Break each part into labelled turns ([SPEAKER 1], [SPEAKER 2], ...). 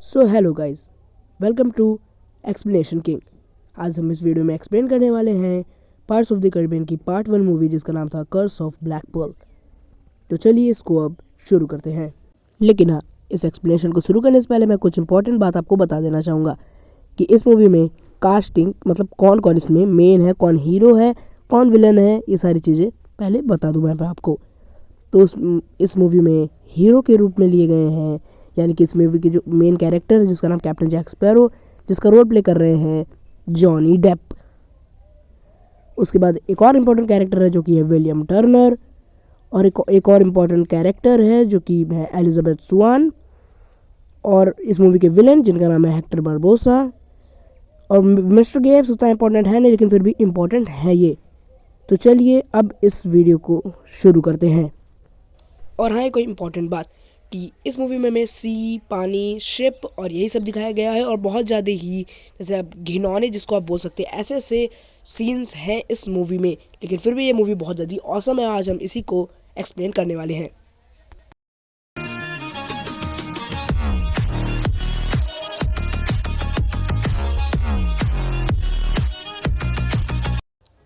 [SPEAKER 1] So hello guys, welcome to explanation king. आज हम इस वीडियो में एक्सप्लेन करने वाले हैं पार्ट्स ऑफ द कैरिबियन की पार्ट 1 मूवी जिसका नाम था कर्स ऑफ ब्लैक पर्ल। तो चलिए इसको अब शुरू करते हैं। लेकिन हाँ, इस एक्सप्लेनेशन को शुरू करने से पहले मैं कुछ इंपॉर्टेंट बात आपको बता देना चाहूँगा कि इस मूवी में कास्टिंग मतलब कौन कौन इसमें मेन है, कौन हीरो है, कौन विलन है, ये सारी चीज़ें पहले बता दूँ मैं आपको। तो इस मूवी में हीरो के रूप में लिए गए हैं, यानी कि इस मूवी के जो मेन कैरेक्टर है जिसका नाम कैप्टन जैक स्पैरो, जिसका रोल प्ले कर रहे हैं जॉनी डेप। उसके बाद एक और इम्पोर्टेंट कैरेक्टर है जो कि है विलियम टर्नर, और एक और इम्पोर्टेंट कैरेक्टर है जो कि है एलिजाबेथ स्वान, और इस मूवी के विलन जिनका नाम है हेक्टर बारबोसा। और मिस्टर गेब्स उतना इम्पोर्टेंट है नहीं, लेकिन फिर भी इम्पोर्टेंट है ये। तो चलिए अब इस वीडियो को शुरू करते हैं। और हाँ, कोई इम्पोर्टेंट बात कि इस मूवी में सी, पानी, शिप और यही सब दिखाया गया है, और बहुत ज़्यादा ही जैसे आप घिनौने जिसको आप बोल सकते हैं, ऐसे ऐसे सीन्स हैं इस मूवी में। लेकिन फिर भी ये मूवी बहुत ज़्यादा ऑसम है। आज हम इसी को एक्सप्लेन करने वाले हैं।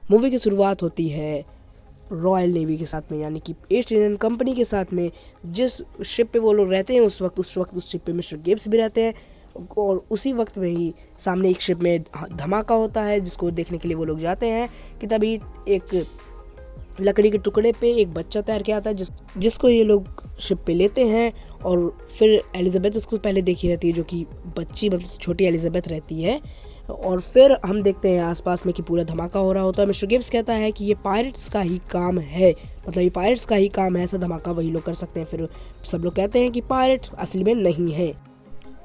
[SPEAKER 1] मूवी की शुरुआत होती है रॉयल नेवी के साथ में, यानी कि ईस्ट इंडियन कंपनी के साथ में। जिस शिप पे वो लोग रहते हैं उस वक्त उस शिप पे मिस्टर गेब्स भी रहते हैं, और उसी वक्त में ही सामने एक शिप में धमाका होता है जिसको देखने के लिए वो लोग जाते हैं। कि तभी एक लकड़ी के टुकड़े पे एक बच्चा तैर के आता है जिसको ये लोग शिप पे लेते हैं। और फिर एलिजाबेथ उसको पहले देखी रहती है, जो कि बच्ची मतलब छोटी एलिजाबेथ रहती है। और फिर हम देखते हैं आसपास में कि पूरा धमाका हो रहा होता है। मिस्टर गिब्स कहता है कि ये पायरेट्स का ही काम है, मतलब ये पायरेट्स का ही काम है, ऐसा धमाका वही लोग कर सकते हैं। फिर सब लोग कहते हैं कि पायरेट असली में नहीं है।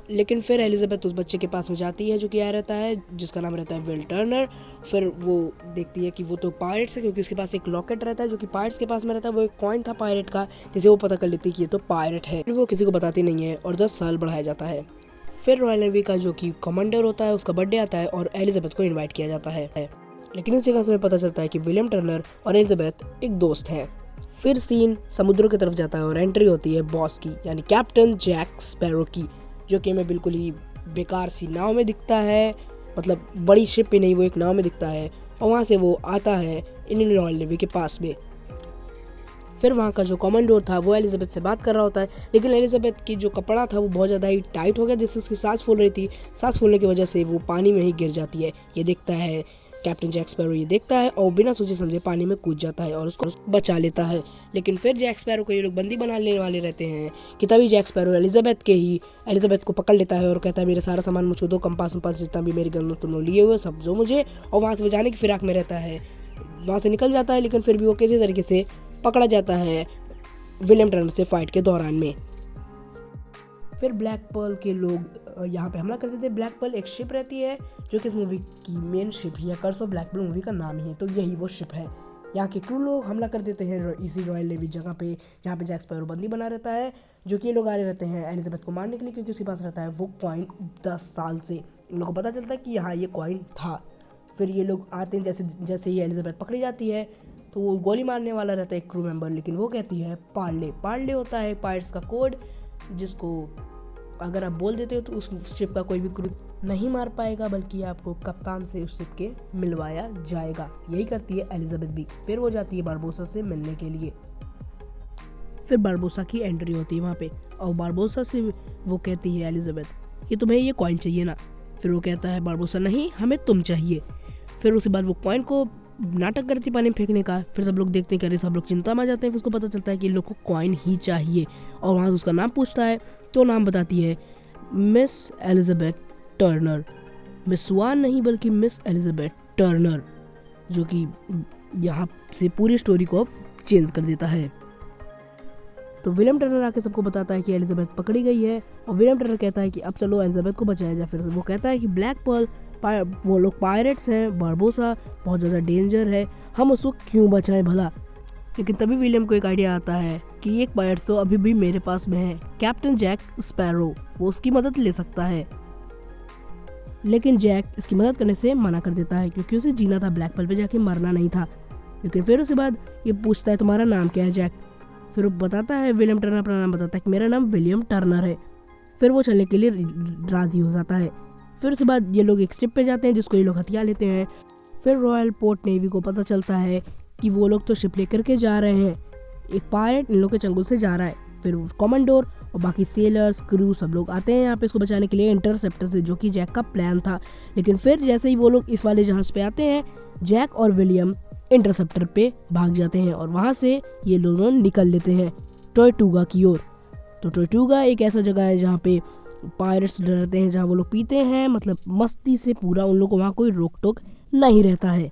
[SPEAKER 1] लेकिन फिर एलिजाबेथ उस बच्चे के पास में जाती है जो कि आया रहता है, जिसका नाम रहता है विल टर्नर। फिर वो देखती है कि वो तो पायरेट्स है, क्योंकि उसके पास एक लॉकेट रहता है जो कि पायरेट्स के पास में रहता है। वो एक कॉइन था पायरेट का, जिसे वो पता कर लेती है कि ये तो पायरेट है। फिर वो किसी को बताती नहीं है और 10 साल बढ़ाया जाता है। फिर रॉयल नेवी का जो कि कमांडर होता है उसका बर्थडे आता है और एलिजाबेथ को इनवाइट किया जाता है। लेकिन इस जगह से हमें पता चलता है कि विलियम टर्नर और एलिजाबेथ एक दोस्त हैं। फिर सीन समुद्र की तरफ जाता है और एंट्री होती है बॉस की, यानी कैप्टन जैक स्पैरो की, जो कि हमें बिल्कुल ही बेकार सी नाव में दिखता है। मतलब बड़ी शिप पे नहीं, वो एक नाव में दिखता है। और वहाँ से वो आता है इंडियन रॉयल नेवी के पास में। फिर वहाँ का जो कमांडर था वो एलिजाबेथ से बात कर रहा होता है, लेकिन एलिजाबेथ की जो कपड़ा था वो बहुत ज़्यादा ही टाइट हो गया, जिससे उसकी सांस फूल रही थी। सांस फूलने की वजह से वो पानी में ही गिर जाती है। ये देखता है कैप्टन जैक स्पैरो, ये देखता है और बिना सोचे समझे पानी में कूद जाता है और उसको बचा लेता है। लेकिन फिर जैक स्पैरो को ये लोग बंदी बना लेने वाले रहते हैं कि तभी जैक स्पैरो एलिजाबेथ को पकड़ लेता है और कहता है मेरा सारा सामान मुझको दो, कंपास वंपास जितना भी मेरे गन तुम लोग लिए हुए सब दो मुझे। और वहाँ से वो जाने की फिराक में रहता है, वहाँ से निकल जाता है। लेकिन फिर भी वो किसी तरीके से पकड़ा जाता है विलियम टर्नर से फाइट के दौरान में। फिर ब्लैक पर्ल के लोग यहाँ पे हमला करते थे। ब्लैक पर्ल एक शिप रहती है जो कि इस मूवी की मेन शिप ही है। Curse of black pearl movie का नाम ही है, तो यही वो शिप है। यहाँ के क्रू लोग हमला कर देते हैं इसी रॉयल नेवी जगह पे जहाँ पे जैक स्पैरो बंदी बना रहता है, जो कि ये लोग आ रहे रहते हैं एलिजाबेथ को मारने के लिए, क्योंकि उसके पास रहता है वो कॉइन 10 साल से। इन लोगों को पता चलता है कि यहाँ ये कॉइन था। फिर ये लोग आते हैं, जैसे ही एलिजाबेथ पकड़ी जाती है तो वो गोली मारने वाला रहता है एक क्रू मेंबर, लेकिन वो कहती है पार्ले होता है पायरेट्स का कोड, जिसको अगर आप बोल देते हो तो उस शिप का कोई भी क्रू नहीं मार पाएगा, बल्कि आपको कप्तान से उस शिप के मिलवाया जाएगा। यही करती है एलिजाबेथ भी। फिर वो जाती है बारबोसा से मिलने के लिए। फिर बारबोसा की एंट्री होती है वहाँ पे, और बारबोसा से वो कहती है एलिजाबेथ कि तुम्हें ये कॉइन चाहिए ना। फिर वो कहता है बारबोसा नहीं, हमें तुम चाहिए। फिर उसके बाद वो कॉइन को नाटक करती पानी में फेंकने का। फिर सब लोग देखते हैं, सब लोग चिंता में आ जाते हैं। फिर उसको पता चलता है कि इन लोग को कॉइन ही चाहिए, और वहाँ से उसका नाम पूछता है तो नाम बताती है मिस एलिजाबेथ टर्नर। मिस स्वान नहीं बल्कि मिस एलिजाबेथ टर्नर, जो कि यहाँ से पूरी स्टोरी को चेंज कर देता है। तो विलियम टर्नर आके सबको बताता है कि एलिजाबेथ पकड़ी गई है, और विलियम टर्नर कहता है कि अब चलो एलिजाबेथ को बचाया जाए। फिर वो कहता है कि ब्लैक पर्ल वो लोग पायरेट्स हैं, बारबोसा बहुत ज़्यादा डेंजर है, हम उसको क्यों बचाएं भला। लेकिन तभी विलियम को एक आइडिया आता है कि एक पायरेट तो अभी भी मेरे पास में है, कैप्टन जैक स्पैरो, वो उसकी मदद ले सकता है। लेकिन जैक इसकी मदद करने से मना कर देता है, क्योंकि उसे जीना था, ब्लैक पर्ल पे जाके मरना नहीं था। लेकिन फिर उसके बाद ये पूछता है तुम्हारा नाम क्या है जैक। फिर वो बताता है, विलियम टर्नर अपना नाम बताता है कि मेरा नाम विलियम टर्नर है। फिर वो चलने के लिए राज़ी हो जाता है। फिर उसके बाद ये लोग एक शिप पे जाते हैं जिसको ये लोग हथिया लेते हैं। फिर रॉयल पोर्ट नेवी को पता चलता है कि वो लोग तो शिप लेकर के जा रहे हैं, एक पायरेट इन लोग के चंगुल से जा रहा है। फिर कमांडोर और बाकी सेलर्स क्रू सब लोग आते हैं यहाँ पे इसको बचाने के लिए इंटरसेप्टर से, जो कि जैक का प्लान था। लेकिन फिर जैसे ही वो लोग इस वाले जहाज पे आते हैं, जैक और विलियम इंटरसेप्टर पे भाग जाते हैं और वहाँ से ये दोनों निकल लेते हैं टॉर्टुगा की ओर। तो टॉर्टुगा एक ऐसा जगह है जहाँ पे पायरेट्स रहते हैं, जहाँ वो लोग पीते हैं, मतलब मस्ती से पूरा, उन लोग को वहाँ कोई रोक टोक नहीं रहता है।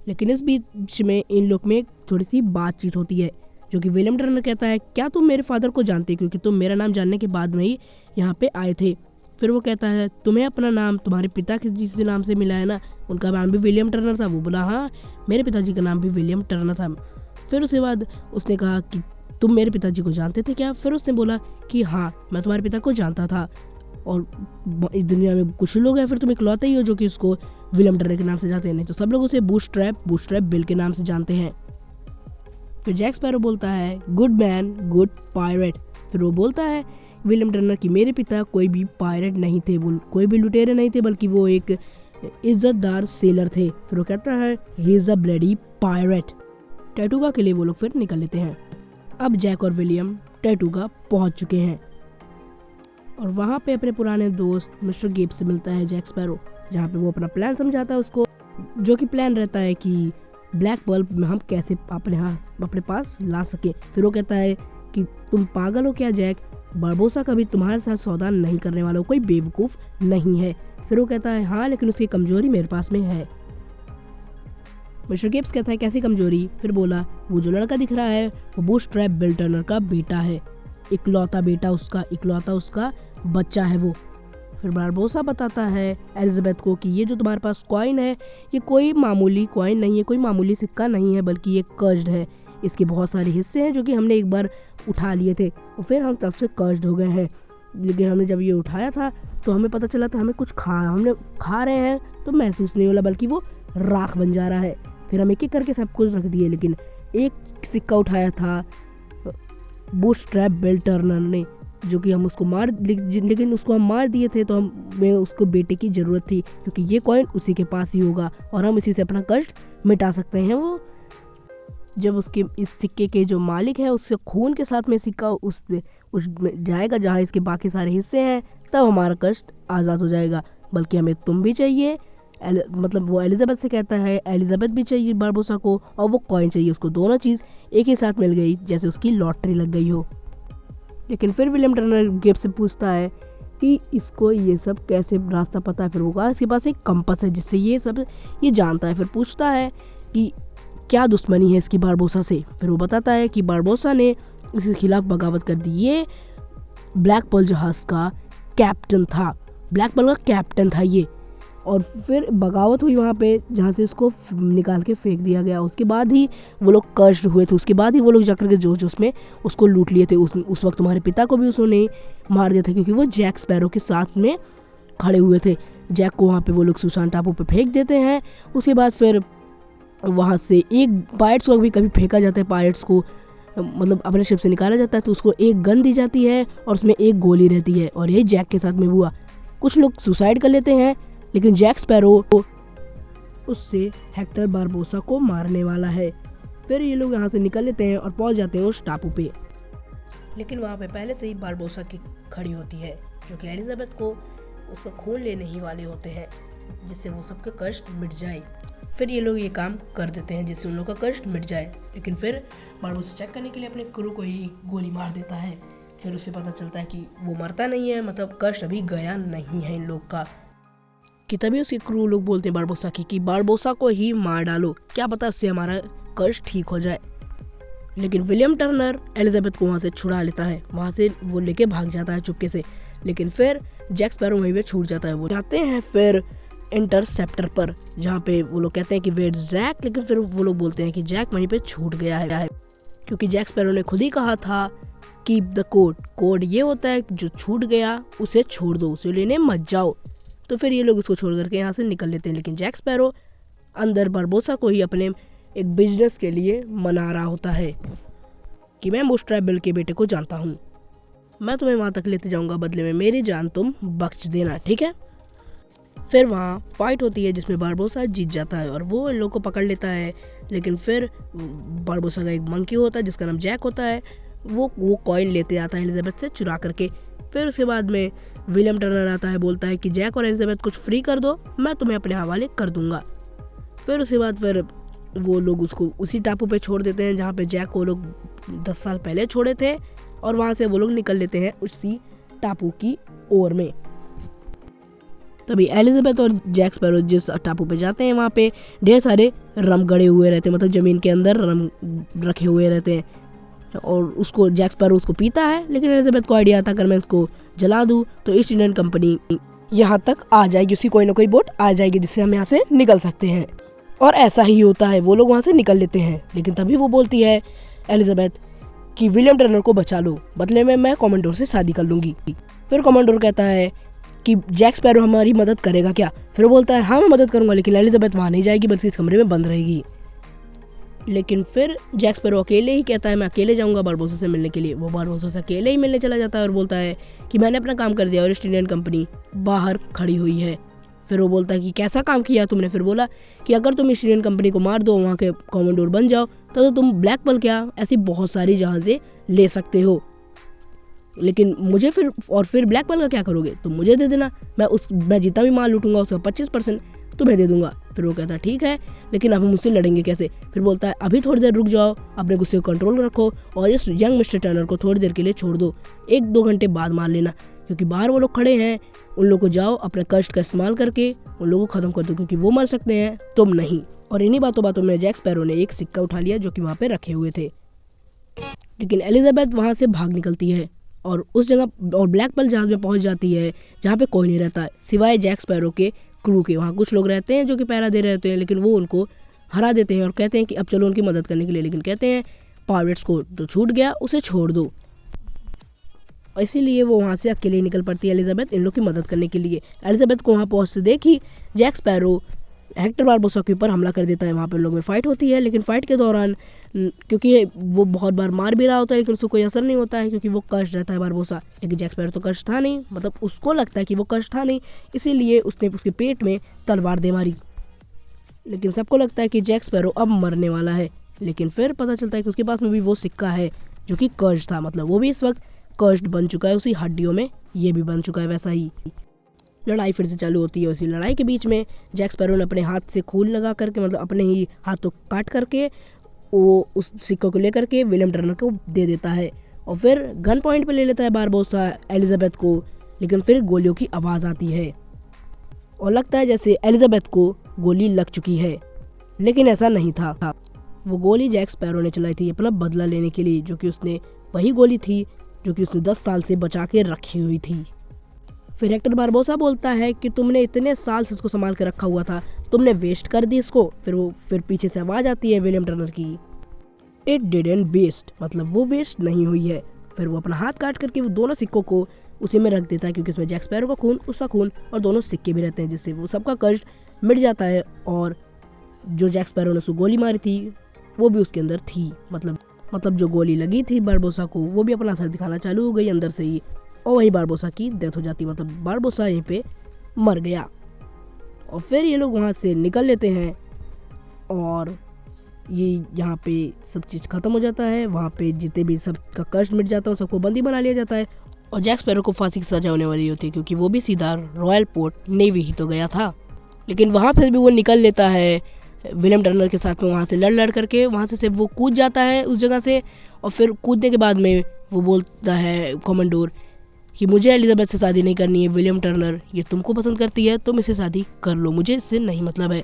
[SPEAKER 1] लेकिन इस बीच में इन लोग में थोड़ी सी बातचीत होती है, जो कि विलियम टर्नर कहता है, क्या तुम मेरे फादर को जानते, क्योंकि तुम मेरा नाम जानने के बाद में ही यहाँ पे आए थे। फिर वो कहता है, तुम्हें अपना नाम तुम्हारे पिता के जिस नाम से मिला है ना, उनका नाम भी विलियम टर्नर था। वो बोला, हाँ मेरे पिताजी का नाम भी विलियम टर्नर था। फिर उसके बाद उसने कहा कि तुम मेरे पिताजी को जानते थे क्या? फिर उसने बोला कि हाँ मैं तुम्हारे पिता को जानता था, और इस दुनिया में कुछ लोग हैं, फिर तुम इकलौते ही हो जो कि उसको विलियम टर्नर के नाम से जानते हैं, नहीं तो सब लोग उसे बूटस्ट्रैप बिल के नाम से जानते हैं। फिर जैक स्पैरो बोलता है, गुड मैन गुड पायरेट। फिर वो बोलता है विलियम टर्नर कि मेरे पिता कोई भी पायरेट नहीं थे, वो कोई भी लुटेरे नहीं थे, बल्कि वो एक इज्जतदार सेलर थे। फिर वो कहता है, he is a bloody pirate. Tortuga के लिए वो लोग फिर निकल लेते हैं। अब जैक और विलियम टॉर्टुगा पहुंच चुके हैं और वहाँ पे अपने पुराने दोस्त मिस्टर गेब्स से मिलता है जैक स्पैरो, जहाँ पे वो अपना प्लान समझाता है उसको, जो कि प्लान रहता है कि ब्लैक पर्ल में हम कैसे अपने पास ला सके। फिर वो कहता है कि तुम पागल हो क्या जैक, बारबोसा कभी तुम्हारे साथ सौदा नहीं करने वाला, कोई बेवकूफ़ नहीं है। फिर वो कहता है, हाँ लेकिन उसकी कमजोरी मेरे पास में है। मिस्टर गिब्स कहता है, कैसी कमजोरी? फिर बोला, वो जो लड़का दिख रहा है वो बूटस्ट्रैप बिल टर्नर का बेटा है, इकलौता उसका बच्चा है वो। फिर बारबोसा बताता है एलिजाबेथ को कि ये जो तुम्हारे पास कॉइन है, ये कोई मामूली कॉइन नहीं है, कोई मामूली सिक्का नहीं है, बल्कि ये कर्स्ड है। इसके बहुत सारे हिस्से हैं जो कि हमने एक बार उठा लिए थे और फिर हम तब से कर्स्ड हो गए हैं। लेकिन हमने जब ये उठाया था तो हमें पता चला था हमने हमने खा रहे हैं तो महसूस नहीं होला, बल्कि वो राख बन जा रहा है। फिर हम एक एक करके सब कुछ रख दिए, लेकिन एक सिक्का उठाया था बूटस्ट्रैप बिल टर्नर ने, जो कि हम उसको लेकिन उसको हम मार दिए थे, तो हमें उसको बेटे की ज़रूरत थी, क्योंकि ये कॉइन उसी के पास ही होगा और हम इसी से अपना कष्ट मिटा सकते हैं। वो जब उसके इस सिक्के के जो मालिक है उससे खून के साथ में सिक्का उस जाएगा जहाँ इसके बाकी सारे हिस्से हैं, तब हमारा कष्ट आज़ाद हो जाएगा। बल्कि हमें तुम भी चाहिए, मतलब वो एलिजाबेथ से कहता है, एलिजाबेथ भी चाहिए बारबोसा को, और वो कॉइन चाहिए उसको। दोनों चीज़ एक ही साथ मिल गई, जैसे उसकी लॉटरी लग गई हो। लेकिन फिर विलियम टर्नर गेब से पूछता है कि इसको ये सब कैसे रास्ता पता है। फिर वो कहा, इसके पास एक कंपास है जिससे ये जानता है। फिर पूछता है कि क्या दुश्मनी है इसकी बारबोसा से। फिर वो बताता है कि बारबोसा ने इसके खिलाफ बगावत कर दी, ये ब्लैक पर्ल जहाज़ का कैप्टन था ये, और फिर बगावत हुई वहाँ पे, जहाँ से उसको निकाल के फेंक दिया गया। उसके बाद ही वो लोग कर्स्ड हुए थे, उसके बाद ही वो लोग जाकर के जोश में उसको लूट लिए थे। उस वक्त तुम्हारे पिता को भी उसने मार दिया था, क्योंकि वो जैक स्पैरो के साथ में खड़े हुए थे। जैक को वहाँ पे वो लोग सुसान टापू पे फेंक देते हैं। उसके बाद फिर वहाँ से एक पायरेट्स को भी कभी फेंका जाता है, पायरेट्स को मतलब अपने शिप से निकाला जाता है, तो उसको एक गन दी जाती है और उसमें एक गोली रहती है, और यही जैक के साथ में हुआ। कुछ लोग सुसाइड कर लेते हैं, लेकिन जैक स्पैरो उससे हेक्टर बारबोसा को मारने वाला है। फिर ये लोग यहाँ से निकल लेते हैं और पहुँच जाते हैं उस टापू पे। लेकिन वहाँ पे पहले से ही बारबोसा की खड़ी होती है, जो कि एलिजाबेथ को उसका खून लेने ही वाले होते हैं, जिससे वो सबका कष्ट मिट जाए। फिर ये लोग ये काम कर देते हैं जिससे उन लोग का कष्ट मिट जाए। लेकिन फिर बारबोसा चेक करने के लिए अपने क्रू को ही गोली मार देता है। फिर उसे पता चलता है कि वो मरता नहीं है, मतलब कष्ट अभी गया नहीं है इन लोग का। कि तभी उसके क्रू लोग बोलते हैं बारबोसा की कि बारबोसा को ही मार डालो, क्या पता उससे हमारा कष्ट ठीक हो जाए। लेकिन विलियम टर्नर एलिजाबेथ को वहाँ से छुड़ा लेता है, वहाँ से वो लेके भाग जाता है चुपके से। लेकिन फिर जैक स्पैरो वहीं पे छूट जाता है। वो जाते हैं फिर इंटरसेप्टर पर, जहाँ पे वो लोग कहते हैं कि वेट जैक, लेकिन फिर वो लोग बोलते हैं कि जैक वहीं पे छूट गया है, क्योंकि जैक स्पैरो ने खुद ही कहा था कीप द कोड ये होता है जो छूट गया उसे छोड़ दो, उसे लेने मत जाओ। तो फिर ये लोग उसको छोड़ करके यहाँ से निकल लेते हैं। लेकिन जैक स्पैरो अंदर बारबोसा को ही अपने एक बिजनेस के लिए मना रहा होता है कि मैं बूटस्ट्रैप बिल के बेटे को जानता हूँ। मैं तुम्हें वहाँ तक लेते जाऊँगा, बदले में मेरी जान तुम बख्श देना, ठीक है। फिर वहाँ फाइट होती है जिसमें बारबोसा जीत जाता है और वो इन लोग को पकड़ लेता है। लेकिन फिर बारबोसा का एक मंकी होता है जिसका नाम जैक होता है, वो कॉइन लेते आता है एलिजाबेथ से चुरा करके। फिर उसके बाद में विलियम टर्नर आता है, बोलता है कि जैक और एलिजाबेथ कुछ फ्री कर दो, मैं तुम्हें अपने हवाले कर दूंगा। फिर उसके बाद फिर वो लोग उसको उसी टापू पे छोड़ देते हैं जहाँ पे जैक को लोग 10 साल पहले छोड़े थे, और वहाँ से वो लोग निकल लेते हैं उसी टापू की ओर में। तभी एलिजाबेथ और जैक स्पैरो जिस टापू पे जाते हैं वहाँ पे ढेर सारे रम गड़े हुए रहते हैं, मतलब जमीन के अंदर रम रखे हुए रहते हैं, और उसको जैक स्पैरो उसको पीता है। लेकिन एलिजाबेथ को आइडिया आता है अगर मैं इसको जला दूँ तो ईस्ट इंडियन कंपनी यहाँ तक आ जाएगी, उसकी कोई ना कोई बोट आ जाएगी जिससे हम यहाँ से निकल सकते हैं। और ऐसा ही होता है, वो लोग वहाँ से निकल लेते हैं। लेकिन तभी वो बोलती है एलिजाबेथ कि विलियम टर्नर को बचा लो, बदले में मैं कमांडोर से शादी कर लूँगी। फिर कमांडोर कहता है कि जैक स्पैरो हमारी मदद करेगा क्या। फिर वो बोलता है हाँ मैं मदद करूँगा, लेकिन एलिजाबेथ वहाँ नहीं जाएगी बल्कि इस कमरे में बंद रहेगी। लेकिन फिर जैक स्पैरो अकेले ही कहता है मैं अकेले जाऊँगा बारबोसा से मिलने के लिए। वो बारबोसा से अकेले ही मिलने चला जाता है और बोलता है कि मैंने अपना काम कर दिया और ईस्ट इंडियन कंपनी बाहर खड़ी हुई है। फिर वो बोलता है कि कैसा काम किया तुमने। फिर बोला कि अगर तुम ईस्ट इंडियन कंपनी को मार दो, वहाँ के कमांडोर बन जाओ, तो तुम ब्लैक पर्ल क्या ऐसी बहुत सारी जहाज़ें ले सकते हो। लेकिन मुझे फिर ब्लैक पर्ल का क्या करोगे, तुम मुझे दे देना, मैं जितना भी माल लूटूंगा उसका 25% तुम्हें दे दूंगा। फिर वो कहता है ठीक है, लेकिन अब हम मुझसे लड़ेंगे कैसे। फिर बोलता है अभी थोड़ी देर रुक जाओ, अपने गुस्से को कंट्रोल रखो और इस यंग मिस्टर टर्नर को थोड़ी देर के लिए छोड़ दो, 1-2 घंटे बाद मार लेना, क्योंकि बाहर वो लोग खड़े हैं। उन लोगों को जाओ अपने कष्ट का इस्तेमाल करके उन लोगों को खत्म कर दो, क्योंकि वो मर सकते हैं, तुम नहीं। और इन्हीं बातों में जैक स्पैरो ने एक सिक्का उठा लिया जो कि वहाँ पे रखे हुए थे। लेकिन एलिजाबेथ वहाँ से भाग निकलती है और उस जगह और ब्लैक पर्ल जहाज में पहुंच जाती है जहाँ पे कोई नहीं रहता है सिवाय जैक स्पैरो के क्रू के। वहाँ कुछ लोग रहते हैं जो कि पहरा दे रहे होते हैं, लेकिन वो उनको हरा देते हैं और कहते हैं कि अब चलो उनकी मदद करने के लिए। लेकिन कहते हैं पायरेट्स को तो छूट गया, उसे छोड़ दो। इसीलिए वो वहाँ से अकेले ही निकल पड़ती है एलिजाबेथ इन लोग की मदद करने के लिए। एलिजाबेथ को वहाँ पहुँचते देखी जैक स्पैरो हेक्टर बारबोसा के ऊपर हमला कर देता है। वहाँ पर लोग में फाइट होती है, लेकिन फाइट के दौरान क्योंकि वो बहुत बार मार भी रहा होता है लेकिन उसको कोई असर नहीं होता है क्योंकि वो कष्ट रहता है बारबोसा। लेकिन जैक स्पैरो तो कष्ट था नहीं, मतलब उसको लगता है कि वो कष्ट था नहीं, इसीलिए उसने उसके पेट में तलवार दे मारी। लेकिन सबको लगता है कि जैक स्पैरो अब मरने वाला है। लेकिन फिर पता चलता है कि उसके पास में भी वो सिक्का है जो कि कर्ज था, मतलब वो भी इस वक्त कर्ज बन चुका है, उसी हड्डियों में ये भी बन चुका है वैसा ही। लड़ाई फिर से चालू होती है। उसी लड़ाई के बीच में जैक स्पैरो ने अपने हाथ से खून लगा करके, मतलब अपने ही हाथों काट करके वो उस सिक्के को लेकर के विलियम टर्नर को दे देता है और फिर गन पॉइंट पे ले लेता है बारबोसा एलिजाबेथ को। लेकिन फिर गोलियों की आवाज़ आती है और लगता है जैसे एलिजाबेथ को गोली लग चुकी है, लेकिन ऐसा नहीं था। वो गोली जैक स्पैरो ने चलाई थी अपना बदला लेने के लिए, जो कि उसने वही गोली थी जो कि उसने 10 साल से बचा के रखी हुई थी। फिर हेक्टर बारबोसा बोलता है कि तुमने इतने साल से इसको संभाल के रखा हुआ था, तुमने वेस्ट कर दी इसको। फिर पीछे से आवाज़ आती है विलियम टर्नर की, इट डिडंट वेस्ट, मतलब वो वेस्ट नहीं हुई है। फिर वो अपना हाथ काट करके वो दोनों सिक्कों को उसी में रख देता है, क्योंकि उसमें जैक स्पैरो का खून, उसका खून और दोनों सिक्के भी रहते हैं, जिससे वो सबका कष्ट मिट जाता है। और जो जैक स्पैरो ने उसको गोली मारी थी वो भी उसके अंदर थी, मतलब जो गोली लगी थी बारबोसा को वो भी अपना असर दिखाना चालू हो गई अंदर से ही, और वही बारबोसा की डेथ हो जाती, मतलब बारबोसा यहीं पे मर गया। और फिर ये लोग वहाँ से निकल लेते हैं और ये यहाँ पे सब चीज़ ख़त्म हो जाता है। वहाँ पे जितने भी सबका कष्ट मिट जाता है सबको बंदी बना लिया जाता है और जैक स्पैरो को फांसी की सजा होने वाली होती है, क्योंकि वो भी सीधा रॉयल पोर्ट नेवी ही तो गया था। लेकिन वहाँ फिर भी वो निकल लेता है विलियम टर्नर के साथ में, वहाँ से लड़ करके वहाँ से वो कूद जाता है उस जगह से। और फिर कूदने के बाद में वो बोलता है कमांडोर कि मुझे एलिजाबेथ से शादी नहीं करनी है, विलियम टर्नर ये तुमको पसंद करती है, तुम इससे शादी कर लो, मुझे इससे नहीं मतलब है।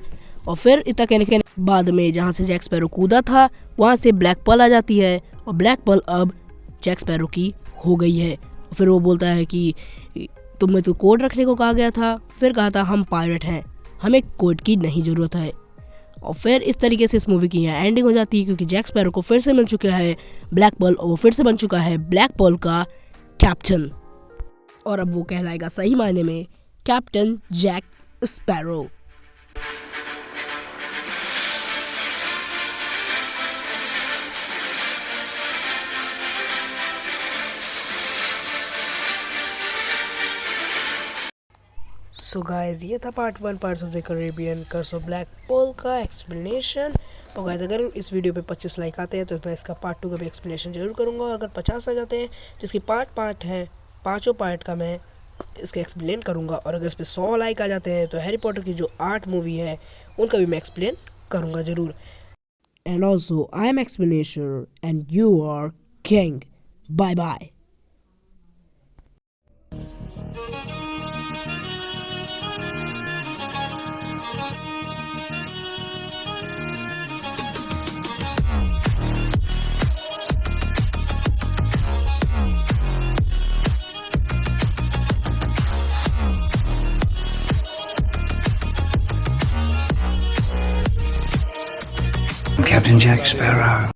[SPEAKER 1] और फिर इतना कहने के बाद में जहाँ से जैक स्पैरो कूदा था वहाँ से ब्लैक पर्ल आ जाती है और ब्लैक पर्ल अब जैक स्पैरो की हो गई है। और फिर वो बोलता है कि तुम्हें तो कोड रखने को कहा गया था, फिर कहा था हम पायरेट हैं, हमें कोड की नहीं ज़रूरत है। और फिर इस तरीके से इस मूवी की यहाँ एंडिंग हो जाती है, क्योंकि जैक स्पैरो को फिर से मिल चुका है ब्लैक पर्ल और वो फिर से बन चुका है ब्लैक पर्ल का कैप्टन, और अब वो कहलाएगा सही मायने में captain Jack Sparrow. So guys, ये था part 1 parts of the Caribbean curse of black pearl का एक्सप्लेनेशन। और गाइस, अगर इस वीडियो पे 25 लाइक आते हैं तो मैं इसका पार्ट 2 का भी एक्सप्लेनेशन जरूर करूँगा। अगर 50 आ जाते हैं तो इसकी पार्ट है, पाँचों पार्ट का मैं इसका एक्सप्लेन करूँगा। और अगर इस पर 100 लाइक आ जाते हैं तो हैरी पॉटर की जो 8 मूवी है उनका भी मैं एक्सप्लेन करूँगा ज़रूर। And also I am explanation and you are king. Bye bye.
[SPEAKER 2] Captain Jack Sparrow.